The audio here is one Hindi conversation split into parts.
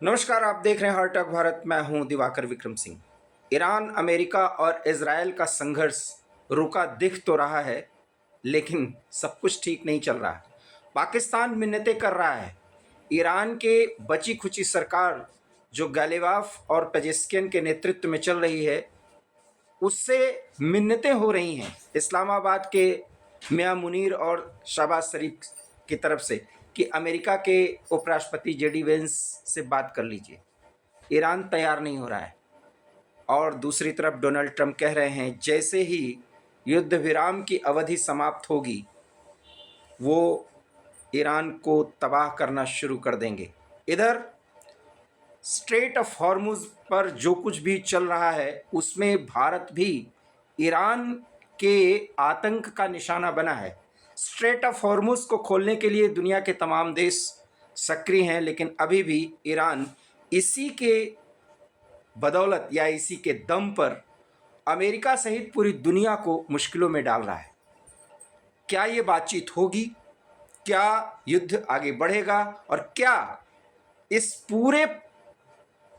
नमस्कार, आप देख रहे हैं हर टॉक भारत। मैं हूं दिवाकर विक्रम सिंह। ईरान, अमेरिका और इजरायल का संघर्ष रुका दिख तो रहा है, लेकिन सब कुछ ठीक नहीं चल रहा है। पाकिस्तान मिन्नतें कर रहा है। ईरान के बची खुची सरकार, जो गालिबाफ और पेजेस्कियन के नेतृत्व में चल रही है, उससे मिन्नतें हो रही हैं इस्लामाबाद के मियां मुनीर और शहबाज शरीफ की तरफ से कि अमेरिका के उपराष्ट्रपति जेडी वेंस से बात कर लीजिए। ईरान तैयार नहीं हो रहा है। और दूसरी तरफ डोनाल्ड ट्रंप कह रहे हैं जैसे ही युद्ध विराम की अवधि समाप्त होगी, वो ईरान को तबाह करना शुरू कर देंगे। इधर स्ट्रेट ऑफ हॉर्मुज पर जो कुछ भी चल रहा है, उसमें भारत भी ईरान के आतंक का निशाना बना है। स्ट्रेट ऑफ हॉर्मुज को खोलने के लिए दुनिया के तमाम देश सक्रिय हैं, लेकिन अभी भी ईरान इसी के बदौलत या इसी के दम पर अमेरिका सहित पूरी दुनिया को मुश्किलों में डाल रहा है। क्या ये बातचीत होगी? क्या युद्ध आगे बढ़ेगा? और क्या इस पूरे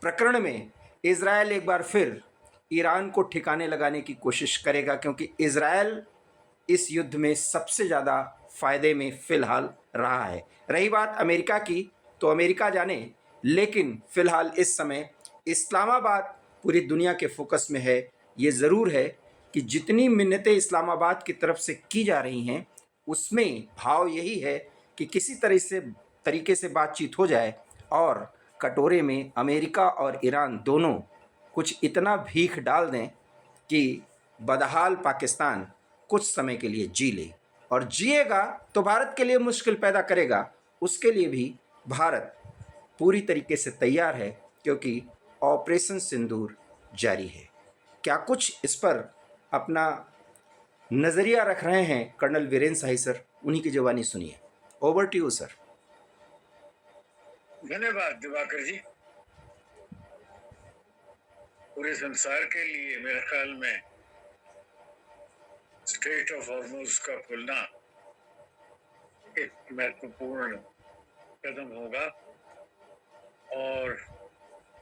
प्रकरण में इजरायल एक बार फिर ईरान को ठिकाने लगाने की कोशिश करेगा? क्योंकि इजरायल इस युद्ध में सबसे ज़्यादा फायदे में फिलहाल रहा है। रही बात अमेरिका की, तो अमेरिका जाने, लेकिन फिलहाल इस समय इस्लामाबाद पूरी दुनिया के फोकस में है। ये ज़रूर है कि जितनी मिन्नतें इस्लामाबाद की तरफ से की जा रही हैं, उसमें भाव यही है कि किसी तरीके से बातचीत हो जाए और कटोरे में अमेरिका और ईरान दोनों कुछ इतना भीख डाल दें कि बदहाल पाकिस्तान कुछ समय के लिए जी ले। और जिएगा तो भारत के लिए मुश्किल पैदा करेगा। उसके लिए भी भारत पूरी तरीके से तैयार है, क्योंकि ऑपरेशन सिंदूर जारी है। क्या कुछ इस पर अपना नज़रिया रख रहे हैं कर्नल वीरेंद्र शाही सर? उन्हीं की जुबानी सुनिए। Over to you sir. धन्यवाद दिवाकर जी। पूरे संसार के लिए मेरे ख्याल में स्ट्रेट ऑफ हॉर्मुज का खुलना एक महत्वपूर्ण कदम होगा और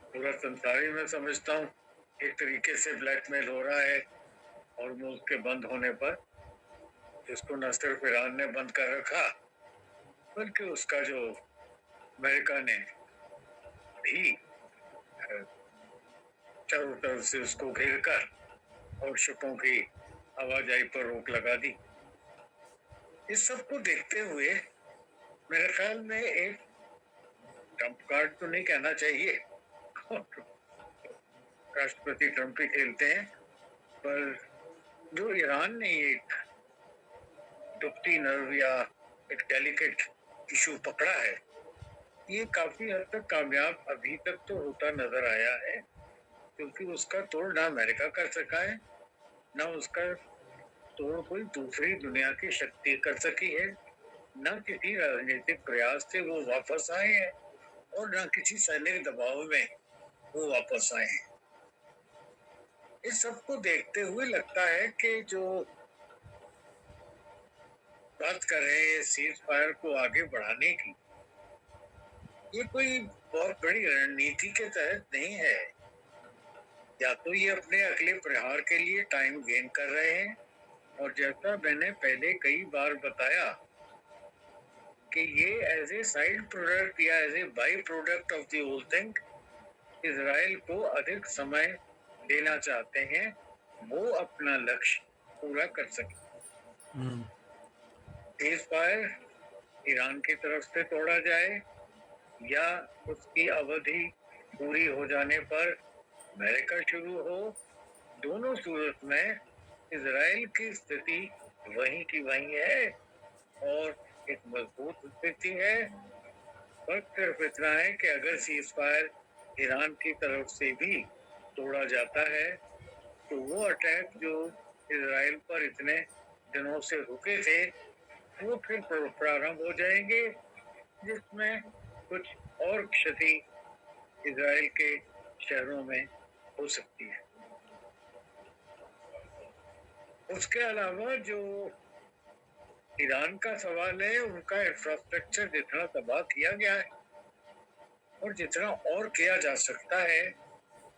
पूरा संसार ही मैं समझता हूँ एक तरीके से ब्लैकमेल हो रहा है हॉर्मुज के बंद होने पर, जिसको न सिर्फ ईरान ने बंद कर रखा बल्कि उसका जो अमेरिका ने भी चारों तरफ से उसको घेर कर और शिपों की आवाजाही पर रोक लगा दी। इस सब को देखते हुए मेरे ख्याल में एक ट्रम्प कार्ड तो नहीं कहना चाहिए, राष्ट्रपति ट्रम्प ही खेलते हैं, पर जो ईरान ने एक दुखती नर्व या एक डेलिकेट इशू पकड़ा है, ये काफी हद तक कामयाब अभी तक तो होता नजर आया है, क्योंकि उसका तोड़ ना अमेरिका कर सका है, ना उसका तोड़ कोई दूसरी दुनिया की शक्ति कर सकी है, न किसी राजनीतिक प्रयास से वो वापस आए हैं और न किसी सैनिक दबाव में वो वापस आए हैं। इस सब को देखते हुए लगता है कि जो बात कर रहे हैं सीज फायर को आगे बढ़ाने की, ये कोई बहुत बड़ी रणनीति के तहत नहीं है। या तो ये अपने अगले प्रहार के लिए टाइम गेन कर रहे हैं, और जैसा मैंने पहले कई बार बताया कि ये एज ए साइड प्रोडक्ट या as a by product of the whole thing Israel को अधिक समय देना चाहते हैं, वो अपना लक्ष्य पूरा कर सके। सीज फायर ईरान की तरफ से तोड़ा जाए या उसकी अवधि पूरी हो जाने पर अमेरिका शुरू हो, दोनों सूरत में इजराइल की स्थिति वहीं की वहीं है और एक मजबूत स्थिति है। फर्क सिर्फ इतना है कि अगर सीज फायर ईरान की तरफ से भी तोड़ा जाता है तो वो अटैक जो इजराइल पर इतने दिनों से रुके थे वो फिर प्रारंभ हो जाएंगे, जिसमें कुछ और क्षति इजराइल के शहरों में हो सकती है। उसके अलावा जो ईरान का सवाल है, उनका इंफ्रास्ट्रक्चर जितना तबाह किया गया है, और जितना और किया जा सकता है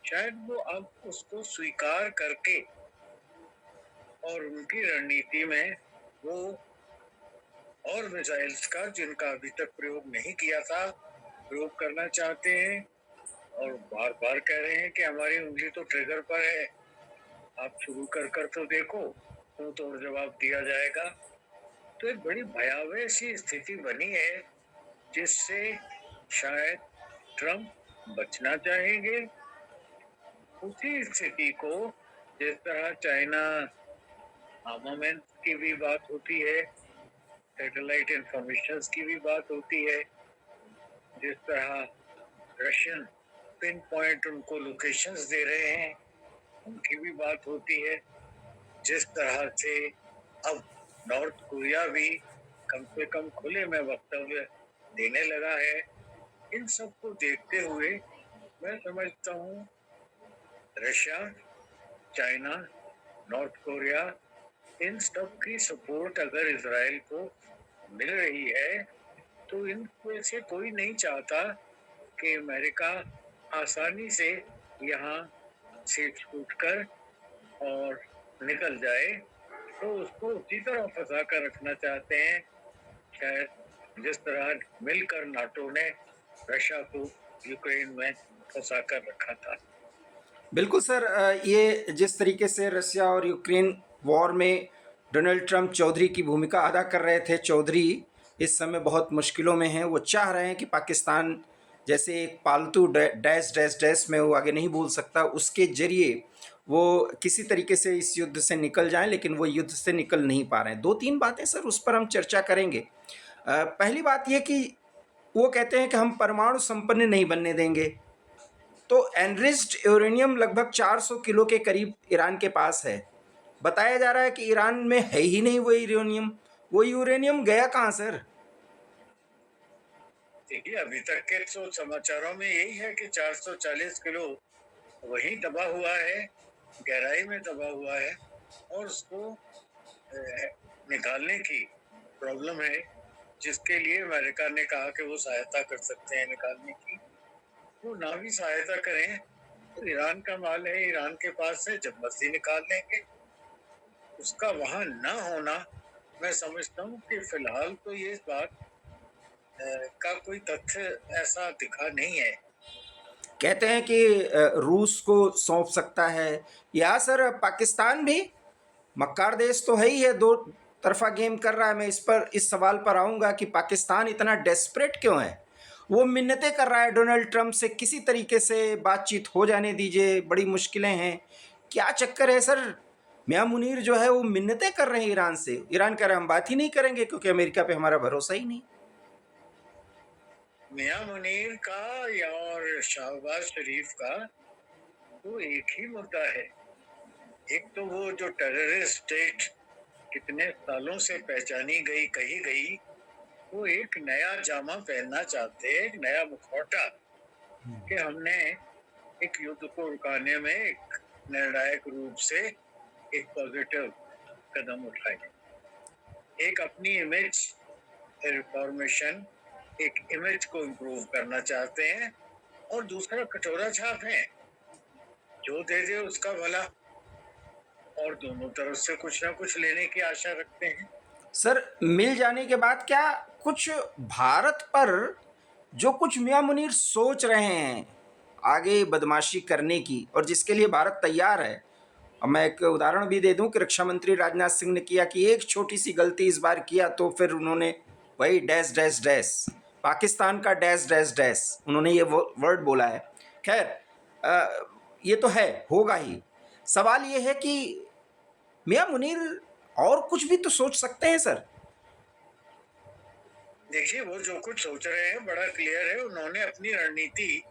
शायद वो अब उसको स्वीकार करके और उनकी रणनीति में वो और मिसाइल्स का जिनका अभी तक प्रयोग नहीं किया था प्रयोग करना चाहते हैं और बार बार कह रहे हैं कि हमारी उंगली तो ट्रिगर पर है, आप शुरू कर तो देखो, तो तोड़ जवाब दिया जाएगा। तो एक बड़ी भयावह सी स्थिति बनी है जिससे शायद ट्रंप बचना चाहेंगे। उसी स्थिति को जिस तरह चाइना आर्मामेंट की भी बात होती है, सैटेलाइट इंफॉर्मेशन की भी बात होती है, जिस तरह रशियन पिन पॉइंट उनको लोकेशंस दे रहे हैं उनकी भी बात होती है, जिस तरह से अब नॉर्थ कोरिया भी कम से कम खुले में वक्तव्य देने लगा है। इन सब को देखते हुए मैं समझता हूँ रशिया, चाइना, नॉर्थ कोरिया, इन सब की सपोर्ट अगर इजराइल को मिल रही है तो इनमें से कोई नहीं चाहता कि अमेरिका आसानी से यहाँ से छूट कर और निकल जाए, तो उसको उसी तरह फंसा कर रखना चाहते हैं शायद जिस तरह मिलकर नाटो ने रशिया को यूक्रेन में फंसा कर रखा था। बिल्कुल सर, ये जिस तरीके से रसिया और यूक्रेन वॉर में डोनाल्ड ट्रंप चौधरी की भूमिका अदा कर रहे थे, चौधरी इस समय बहुत मुश्किलों में हैं। वो चाह रहे हैं कि पाकिस्तान जैसे एक पालतू डैश डैश डैश में वो आगे नहीं बोल सकता, उसके जरिए वो किसी तरीके से इस युद्ध से निकल जाएं, लेकिन वो युद्ध से निकल नहीं पा रहे हैं। दो तीन बातें सर उस पर हम चर्चा करेंगे। पहली बात ये कि वो कहते हैं कि हम परमाणु संपन्न नहीं बनने देंगे। तो एनरिच्ड यूरेनियम लगभग 400 किलो के करीब ईरान के पास है। बताया जा रहा है कि ईरान में है ही नहीं वो यूरेनियम। वो यूरेनियम गया कहाँ सर? देखिए अभी तक के तो समाचारों में यही है कि 440 किलो वही दबा हुआ है, गहराई में दबा हुआ है और उसको निकालने की प्रॉब्लम है, जिसके लिए अमेरिका ने कहा कि वो सहायता कर सकते हैं निकालने की। वो ना भी सहायता करें तो ईरान का माल है, ईरान के पास है, जब मर्जी निकाल लेंगे। उसका वहां न होना, मैं समझता हूँ कि फिलहाल तो ये बात का कोई तथ्य ऐसा दिखा नहीं है। कहते हैं कि रूस को सौंप सकता है, या सर पाकिस्तान भी मक्कार देश तो है ही है, दो तरफा गेम कर रहा है। मैं इस सवाल पर आऊँगा कि पाकिस्तान इतना डेस्परेट क्यों है? वो मिन्नतें कर रहा है डोनाल्ड ट्रंप से, किसी तरीके से बातचीत हो जाने दीजिए, बड़ी मुश्किलें हैं। क्या चक्कर है सर? मियाँ मुनीर जो है वो मिन्नतें कर रहे हैं ईरान से। ईरान कह रहा है हम बात ही नहीं करेंगे क्योंकि अमेरिका पे हमारा भरोसा ही नहीं। मियाँ मुनीर का या और शहबाज शरीफ का तो एक ही मुद्दा है। एक तो वो जो टेररिस्ट स्टेट कितने सालों से पहचानी गई, कही गई, वो एक नया जामा पहनना चाहते हैं, एक नया मुखौटा, कि हमने एक युद्ध को रुकाने में एक निर्णायक रूप से एक पॉजिटिव कदम उठाए, एक अपनी इमेज रिफॉर्मेशन, एक इमेज को इम्प्रूव करना चाहते हैं, और दूसरा कटोरा छाप है, जो दे दे उसका भला, और दोनों तरफ से कुछ ना कुछ लेने की आशा रखते हैं। सर मिल जाने के बाद क्या कुछ भारत पर जो कुछ मियाँ मुनीर सोच रहे हैं आगे बदमाशी करने की, और जिसके लिए भारत तैयार है। अब मैं एक उदाहरण भी दे दूं कि रक्षा मंत्री राजनाथ सिंह ने किया कि एक छोटी सी गलती इस बार किया तो फिर उन्होंने वही डैश डैश डैश, पाकिस्तान का डैश डैश डैश, उन्होंने ये वर्ड बोला है। खैर, ये तो है, होगा ही। सवाल ये है कि मियाँ मुनीर और कुछ भी तो सोच सकते हैं सर। देखिए वो जो कुछ सोच रहे हैं बड़ा क्लियर है, उन्होंने अपनी रणनीति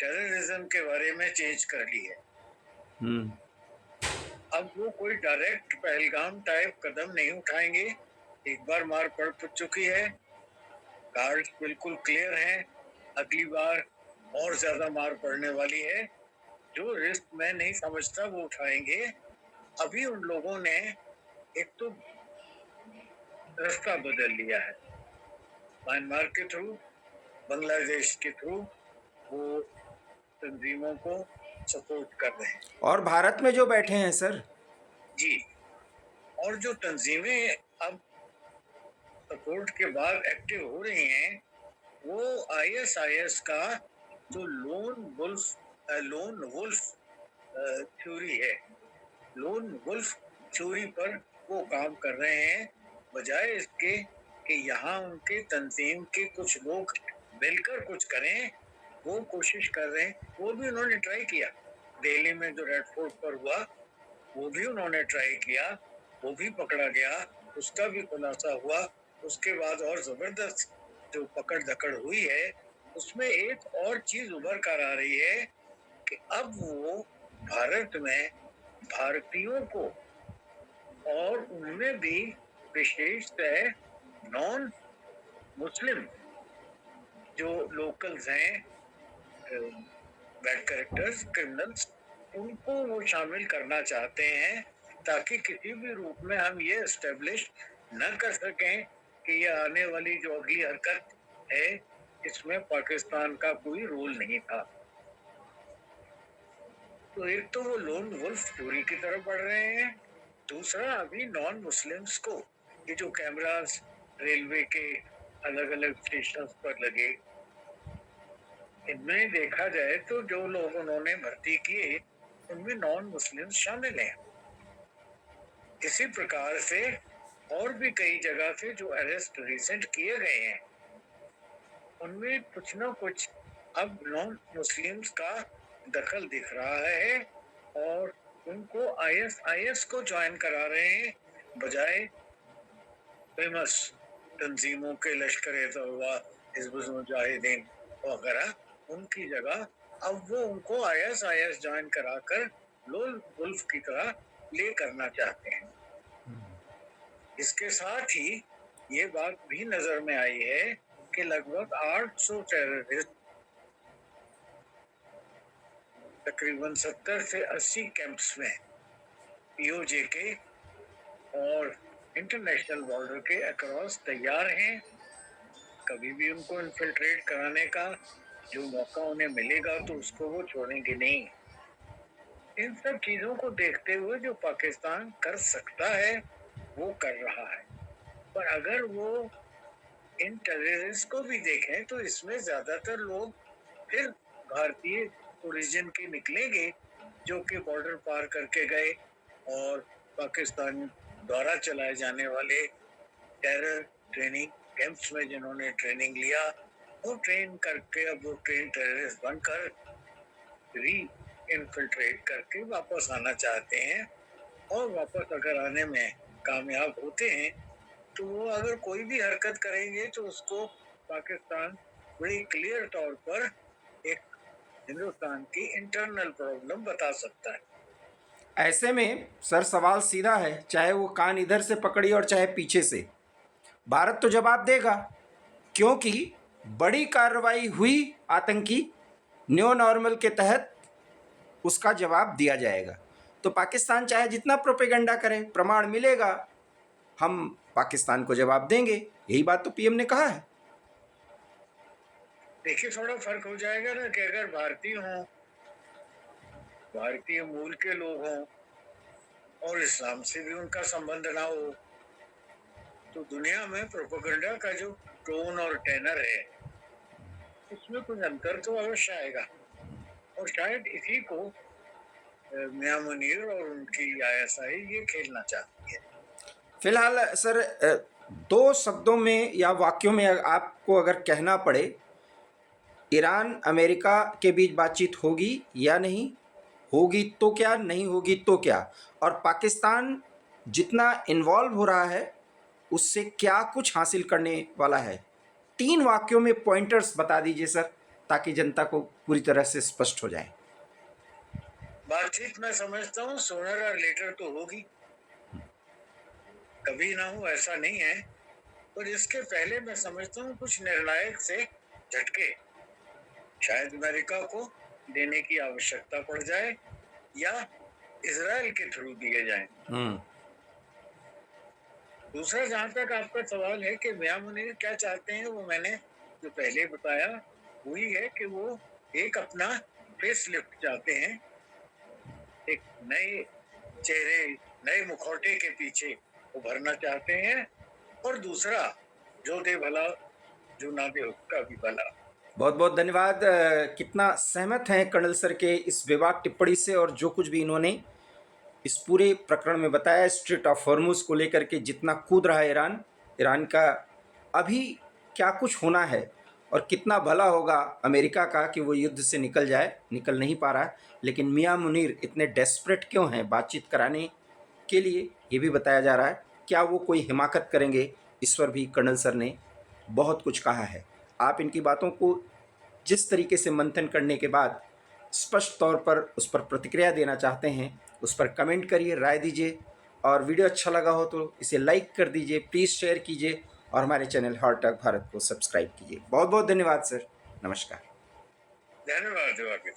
टेररिज्म के बारे में चेंज कर ली है। अब वो कोई डायरेक्ट पहलगाम टाइप कदम नहीं उठाएंगे, एक बार मार पड़ चुकी है, कार्ड्स बिल्कुल क्लियर हैं, अगली बार और ज्यादा मार पड़ने वाली है। जो रिस्क मैं नहीं समझता वो उठाएंगे। अभी उन लोगों ने एक तो रास्ता बदल लिया है, म्यांमार के थ्रू, बांग्लादेश के थ्रू, तंजीमों को सपोर्ट कर रहे हैं। और भारत में जो बैठे हैं सर, जी, और जो तंजीमें अब सपोर्ट के बाद एक्टिव हो रही हैं, वो आईएसआईएस का जो लोन वुल्फ थ्योरी है, लोन वुल्फ थ्योरी पर वो काम कर रहे हैं, बजाय इसके कि यहाँ उनके तंजीम के कुछ लोग मिलकर कुछ करें, वो कोशिश कर रहे हैं। वो भी उन्होंने ट्राई किया, दिल्ली में जो रेड फोर्ट पर हुआ वो भी उन्होंने ट्राई किया, वो भी पकड़ा गया, उसका भी खुलासा हुआ। उसके बाद और जबरदस्त जो पकड़ धकड़ हुई है, उसमें एक और चीज उभर कर आ रही है कि अब वो भारत में भारतीयों को, और उनमें भी विशेषतः नॉन मुस्लिम जो लोकल्स हैं, बैड कैरेक्टर्स, क्रिमिनल्स, उनको वो शामिल करना चाहते हैं, ताकि किसी भी रूप में हम ये एस्टेब्लिश न कर सकें कि ये आने वाली जो अगली हरकत है, इसमें पाकिस्तान का कोई रोल नहीं था। तो एक तो वो लोन वुल्फ थ्योरी की तरफ बढ़ रहे हैं, दूसरा अभी नॉन मुस्लिम्स को, ये जो कैमरास रेलवे के अलग अलग स्टेशन पर लगे, इनमें देखा जाए तो जो लोग उन्होंने भर्ती किए उनमें नॉन मुस्लिम शामिल हैं। इसी प्रकार से और भी कई जगह से जो अरेस्ट रिसेंट किए गए हैं, उनमें कुछ ना कुछ अब नॉन मुस्लिम्स का दखल दिख रहा है, और उनको आईएसआईएस को ज्वाइन करा रहे हैं, बजाय फेमस तंजीमों के लश्कर तौबा, हिज़्बुल मुजाहिदीन वगैरह, उनकी जगह अब वो उनको आईएसआईएस ज्वाइन कराकर लोन वुल्फ की तरह प्ले करना चाहते हैं। इसके साथ ही ये बात भी नजर में आई है कि लगभग 800 टेररिस्ट तकरीबन 70 से 80 कैंप्स में पीओजे के और इंटरनेशनल बॉर्डर के अक्रॉस तैयार हैं। कभी भी उनको इन्फिल्ट्रेट कराने का जो मौका उन्हें मिलेगा तो उसको वो छोड़ेंगे नहीं। इन सब चीजों को देखते हुए जो पाकिस्तान कर सकता है वो कर रहा है, पर अगर वो इन टेररिस्ट को भी देखें तो इसमें ज्यादातर लोग फिर भारतीय ओरिजिन के निकलेंगे, जो कि बॉर्डर पार करके गए और पाकिस्तान द्वारा चलाए जाने वाले टेरर ट्रेनिंग कैंप्स में जिन्होंने ट्रेनिंग लिया, वो ट्रेन करके अब वो ट्रेन टेररिस्ट बनकर री इन्फिल्ट्रेट करके वापस आना चाहते हैं। और वापस अगर आने में कामयाब होते हैं तो वो अगर कोई भी हरकत करेंगे तो उसको पाकिस्तान बड़ी क्लियर तौर पर एक हिंदुस्तान की इंटरनल प्रॉब्लम बता सकता है। ऐसे में सर सवाल सीधा है, चाहे वो कान इधर से पकड़ी और चाहे पीछे से, भारत तो जवाब देगा, क्योंकि बड़ी कार्रवाई हुई आतंकी न्यू नॉर्मल के तहत, उसका जवाब दिया जाएगा। तो पाकिस्तान चाहे जितना प्रोपेगेंडा करे, प्रमाण मिलेगा, हम पाकिस्तान को जवाब देंगे। यही बात तो पीएम ने कहा है। देखिए, थोड़ा फर्क हो जाएगा ना कि अगर भारतीय हों, भारतीय मूल के लोग हों और इस्लाम से भी उनका संबंध ना हो, तो दुनिया में प्रोपेगेंडा का जो टोन और टेनर है उसमें कुछ अंतर तो अवश्य आएगा, और शायद इसी को मियां मुनीर और उनकी आईएसआई ये खेलना चाहती है। फिलहाल सर, दो शब्दों में या वाक्यों में आपको अगर कहना पड़े, ईरान अमेरिका के बीच बातचीत होगी या नहीं होगी तो क्या, नहीं होगी तो क्या, और पाकिस्तान जितना इन्वॉल्व हो रहा है उससे क्या कुछ हासिल करने वाला है, 3 वाक्यों में पॉइंटर्स बता दीजिए सर, ताकि जनता को पूरी तरह से स्पष्ट हो जाए। बातचीत मैं समझता हूँ सोनर और लेटर तो होगी, कभी ना हो ऐसा नहीं है, पर इसके पहले मैं समझता हूँ कुछ निर्णायक से झटके शायद अमेरिका को देने की आवश्यकता पड़ जाए या इजराइल के थ्रू दिए जाएं। दूसरा, जहां तक आपका सवाल है कि मियां मुनीर क्या चाहते हैं, वो मैंने जो पहले बताया वही है कि वो एक अपना फेस लिफ्ट चाहते हैं, एक नए चेहरे, नए मुखौटे के पीछे उभरना चाहते हैं, और दूसरा जो दे भला जो ना दे उसका भी भला। बहुत बहुत धन्यवाद। कितना सहमत हैं कर्नल सर के इस बेबाक टिप्पणी से, और जो कुछ भी इन्होंने इस पूरे प्रकरण में बताया स्ट्रेट ऑफ हॉर्मुज को लेकर के, जितना कूद रहा है ईरान का अभी क्या कुछ होना है, और कितना भला होगा अमेरिका का कि वो युद्ध से निकल जाए, निकल नहीं पा रहा है। लेकिन मियां मुनीर इतने डेस्परेट क्यों हैं बातचीत कराने के लिए, ये भी बताया जा रहा है। क्या वो कोई हिमाकत करेंगे, इस पर भी कर्नल सर ने बहुत कुछ कहा है। आप इनकी बातों को जिस तरीके से मंथन करने के बाद स्पष्ट तौर पर उस पर प्रतिक्रिया देना चाहते हैं, उस पर कमेंट करिए, राय दीजिए, और वीडियो अच्छा लगा हो तो इसे लाइक कर दीजिए, प्लीज़ शेयर कीजिए, और हमारे चैनल हॉट टॉक भारत को सब्सक्राइब कीजिए। बहुत बहुत धन्यवाद सर, नमस्कार। धन्यवाद दिवाकर।